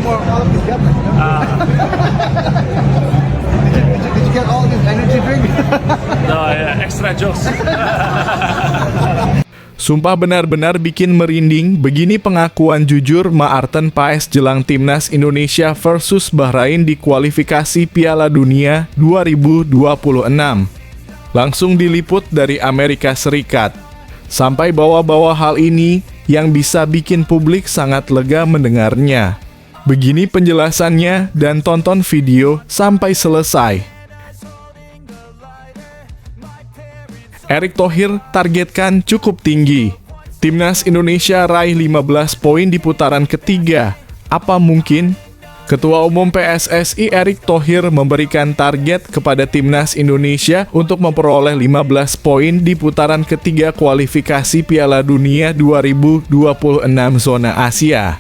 more all of this together. Did you get all this energy drink? No, extra juice. Sumpah benar-benar bikin merinding, begini pengakuan jujur Maarten Paes jelang Timnas Indonesia versus Bahrain di kualifikasi Piala Dunia 2026. Langsung diliput dari Amerika Serikat. Sampai bawa-bawa hal ini yang bisa bikin publik sangat lega mendengarnya. Begini penjelasannya dan tonton video sampai selesai. Erick Thohir targetkan cukup tinggi. Timnas Indonesia raih 15 poin di putaran ketiga. Apa mungkin? Ketua Umum PSSI Erick Thohir memberikan target kepada Timnas Indonesia untuk memperoleh 15 poin di putaran ketiga kualifikasi Piala Dunia 2026 zona Asia.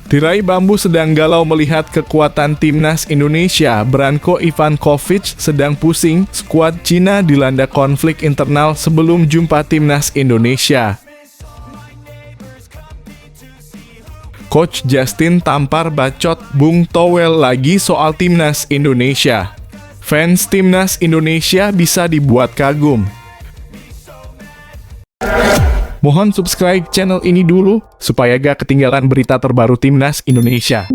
Tirai bambu sedang galau melihat kekuatan Timnas Indonesia. Branko Ivankovic sedang pusing, skuad Cina dilanda konflik internal sebelum jumpa Timnas Indonesia. Coach Justin tampar bacot Bung Towel lagi soal Timnas Indonesia. Fans Timnas Indonesia bisa dibuat kagum. Mohon subscribe channel ini dulu, supaya gak ketinggalan berita terbaru Timnas Indonesia.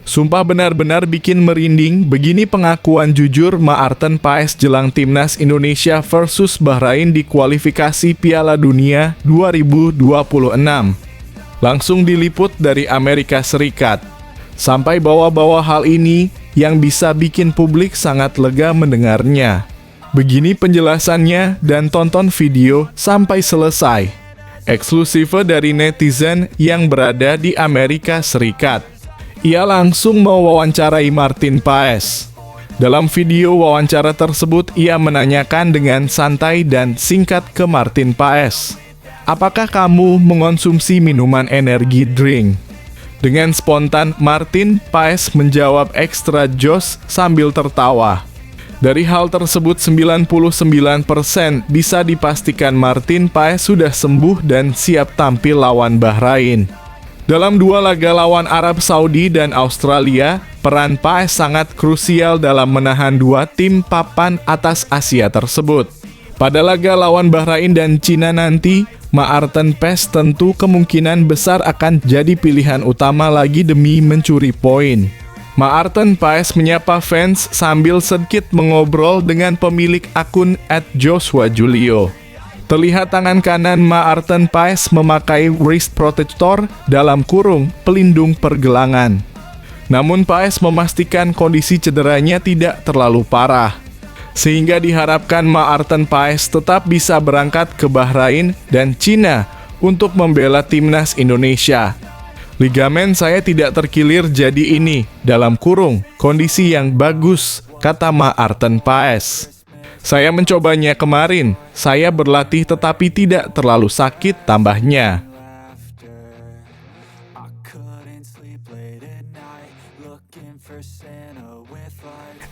Sumpah benar-benar bikin merinding, begini pengakuan jujur Maarten Paes jelang Timnas Indonesia versus Bahrain di kualifikasi Piala Dunia 2026. Langsung diliput dari Amerika Serikat. Sampai bawa-bawa hal ini yang bisa bikin publik sangat lega mendengarnya. Begini penjelasannya dan tonton video sampai selesai. Eksklusif dari netizen yang berada di Amerika Serikat. Ia langsung mewawancarai Martin Paes. Dalam video wawancara tersebut, ia menanyakan dengan santai dan singkat ke Martin Paes, "Apakah kamu mengonsumsi minuman energi drink?" Dengan spontan, Martin Paes menjawab extra joss sambil tertawa. Dari hal tersebut 99% bisa dipastikan Martin Paes sudah sembuh dan siap tampil lawan Bahrain. Dalam dua laga lawan Arab Saudi dan Australia, peran Paes sangat krusial dalam menahan dua tim papan atas Asia tersebut. Pada laga lawan Bahrain dan Cina nanti, Maarten Paes tentu kemungkinan besar akan jadi pilihan utama lagi demi mencuri poin. Maarten Paes menyapa fans sambil sedikit mengobrol dengan pemilik akun @JoshuaJulio. Terlihat tangan kanan Maarten Paes memakai wrist protector dalam kurung pelindung pergelangan. Namun Paes memastikan kondisi cederanya tidak terlalu parah, sehingga diharapkan Maarten Paes tetap bisa berangkat ke Bahrain dan Cina untuk membela Timnas Indonesia. "Ligamen saya tidak terkilir jadi ini, dalam kurung, kondisi yang bagus," kata Maarten Paes. "Saya mencobanya kemarin, saya berlatih tetapi tidak terlalu sakit," tambahnya.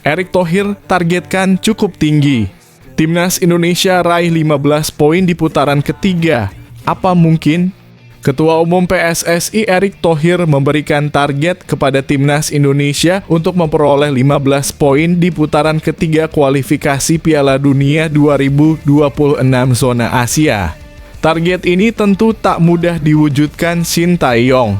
Erick Thohir targetkan cukup tinggi. Timnas Indonesia raih 15 poin di putaran ketiga. Apa mungkin? Ketua Umum PSSI Erick Thohir memberikan target kepada Timnas Indonesia untuk memperoleh 15 poin di putaran ketiga kualifikasi Piala Dunia 2026 zona Asia. Target ini tentu tak mudah diwujudkan Shin Tae-yong.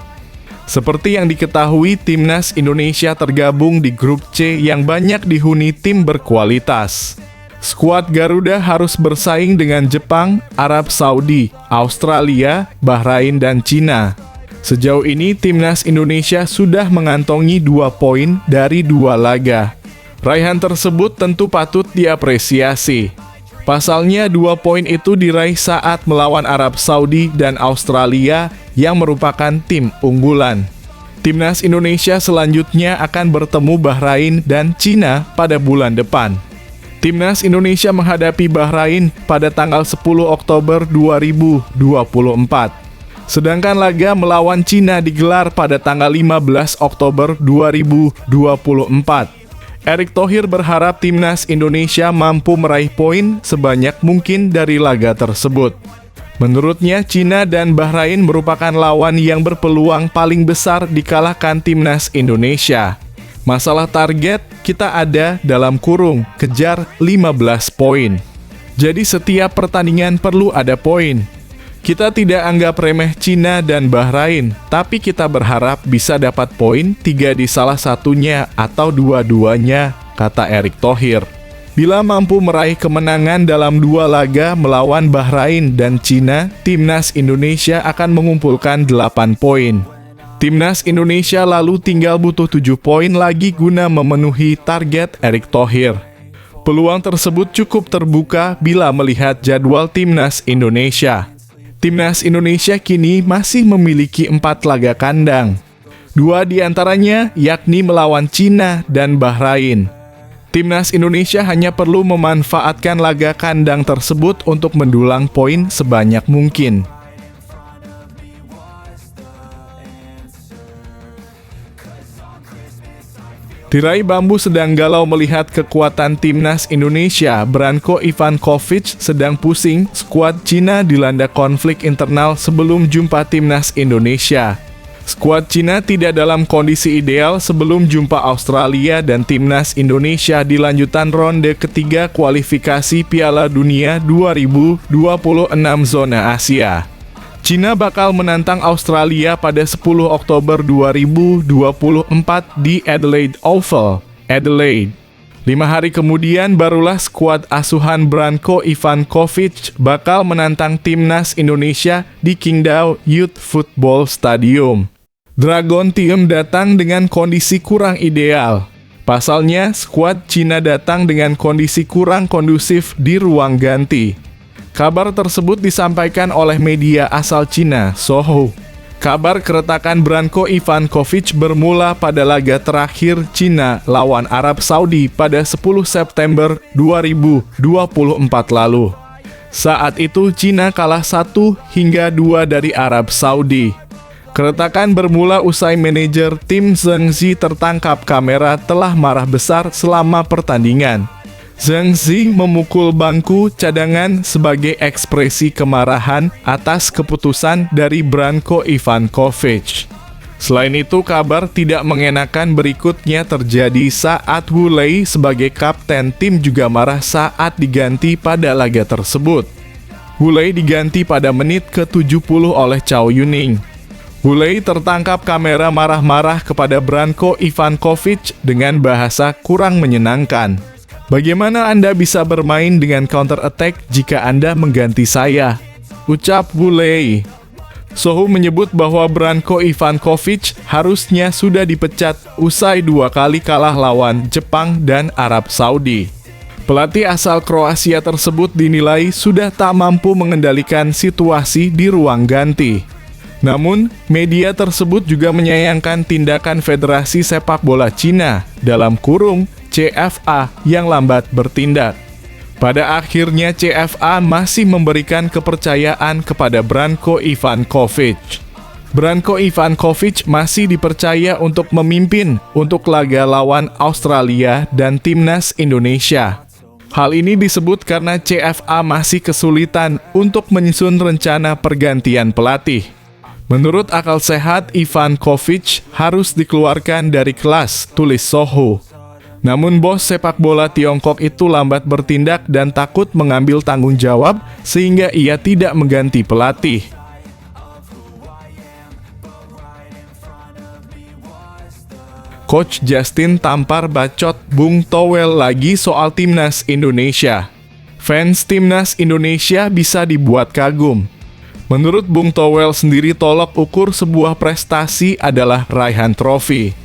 Seperti yang diketahui, Timnas Indonesia tergabung di grup C yang banyak dihuni tim berkualitas. Skuad Garuda harus bersaing dengan Jepang, Arab Saudi, Australia, Bahrain, dan Cina. Sejauh ini, Timnas Indonesia sudah mengantongi 2 poin dari 2 laga. Raihan tersebut tentu patut diapresiasi. Pasalnya, 2 poin itu diraih saat melawan Arab Saudi dan Australia yang merupakan tim unggulan. Timnas Indonesia selanjutnya akan bertemu Bahrain dan Cina pada bulan depan. Timnas Indonesia menghadapi Bahrain pada tanggal 10 Oktober 2024. Sedangkan laga melawan Cina digelar pada tanggal 15 Oktober 2024. Erick Thohir berharap Timnas Indonesia mampu meraih poin sebanyak mungkin dari laga tersebut. Menurutnya, Cina dan Bahrain merupakan lawan yang berpeluang paling besar dikalahkan timnas Indonesia. Masalah target, kita ada dalam kurung, kejar 15 poin. Jadi setiap pertandingan perlu ada poin. Kita tidak anggap remeh Cina dan Bahrain, tapi kita berharap bisa dapat poin 3 di salah satunya atau dua-duanya, kata Erick Thohir. Bila mampu meraih kemenangan dalam 2 laga melawan Bahrain dan Cina, timnas Indonesia akan mengumpulkan 8 poin. Timnas Indonesia lalu tinggal butuh 7 poin lagi guna memenuhi target Erick Thohir. Peluang tersebut cukup terbuka bila melihat jadwal timnas Indonesia. Timnas Indonesia kini masih memiliki 4 laga kandang. 2 diantaranya yakni melawan Cina dan Bahrain. Timnas Indonesia hanya perlu memanfaatkan laga kandang tersebut untuk mendulang poin sebanyak mungkin. Tirai bambu sedang galau melihat kekuatan timnas Indonesia. Branko Ivankovic sedang pusing, skuad Cina dilanda konflik internal sebelum jumpa timnas Indonesia. Skuad Cina tidak dalam kondisi ideal sebelum jumpa Australia dan timnas Indonesia di lanjutan ronde ketiga kualifikasi Piala Dunia 2026 zona Asia. Cina bakal menantang Australia pada 10 Oktober 2024 di Adelaide Oval, Adelaide. 5 hari kemudian barulah skuad asuhan Branko Ivankovic bakal menantang timnas Indonesia di Qingdao Youth Football Stadium. Dragon Team datang dengan kondisi kurang ideal. Pasalnya, skuad Cina datang dengan kondisi kurang kondusif di ruang ganti. Kabar tersebut disampaikan oleh media asal Cina, Sohu. Kabar keretakan Branko Ivankovic bermula pada laga terakhir Cina lawan Arab Saudi pada 10 September 2024 lalu. Saat itu Cina kalah 1-2 dari Arab Saudi. Keretakan bermula usai manajer tim Zheng Zi tertangkap kamera telah marah besar selama pertandingan. Zheng Zi memukul bangku cadangan sebagai ekspresi kemarahan atas keputusan dari Branko Ivankovic. Selain itu, kabar tidak mengenakan berikutnya terjadi saat Wu Lei sebagai kapten tim juga marah saat diganti pada laga tersebut. Wu Lei diganti pada menit ke-70 oleh Chow Yuning. Wu Lei tertangkap kamera marah-marah kepada Branko Ivankovic dengan bahasa kurang menyenangkan. Bagaimana Anda bisa bermain dengan counter attack jika Anda mengganti saya? Ucap Wu Lei. Sohu menyebut bahwa Branko Ivankovic harusnya sudah dipecat usai 2 kali kalah lawan Jepang dan Arab Saudi. Pelatih asal Kroasia tersebut dinilai sudah tak mampu mengendalikan situasi di ruang ganti. Namun, media tersebut juga menyayangkan tindakan Federasi Sepak Bola Cina dalam kurung CFA yang lambat bertindak. Pada akhirnya CFA masih memberikan kepercayaan kepada Branko Ivankovic. Branko Ivankovic masih dipercaya untuk memimpin untuk laga lawan Australia dan timnas Indonesia. Hal ini disebut karena CFA masih kesulitan untuk menyusun rencana pergantian pelatih. Menurut akal sehat, Ivankovic harus dikeluarkan dari kelas, tulis Sohu. Namun bos sepak bola Tiongkok itu lambat bertindak dan takut mengambil tanggung jawab sehingga ia tidak mengganti pelatih. Coach Justin tampar bacot Bung Towel lagi soal timnas Indonesia. Fans timnas Indonesia bisa dibuat kagum. Menurut Bung Towel sendiri, tolok ukur sebuah prestasi adalah raihan trofi.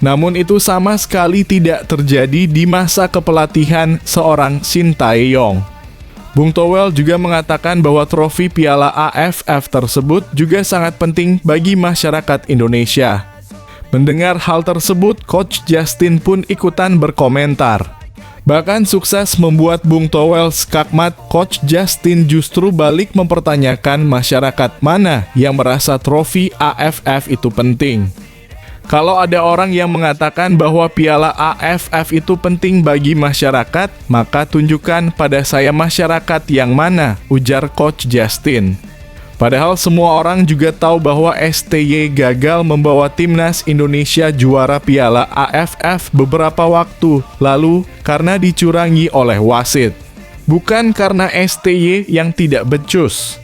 Namun itu sama sekali tidak terjadi di masa kepelatihan seorang Shin Tae-yong. Bung Towel juga mengatakan bahwa trofi Piala AFF tersebut juga sangat penting bagi masyarakat Indonesia. Mendengar hal tersebut, Coach Justin pun ikutan berkomentar. Bahkan sukses membuat Bung Towel skakmat, Coach Justin justru balik mempertanyakan masyarakat mana yang merasa trofi AFF itu penting. Kalau ada orang yang mengatakan bahwa piala AFF itu penting bagi masyarakat, maka tunjukkan pada saya masyarakat yang mana, ujar Coach Justin. Padahal semua orang juga tahu bahwa STY gagal membawa timnas Indonesia juara piala AFF beberapa waktu lalu karena dicurangi oleh wasit. Bukan karena STY yang tidak becus,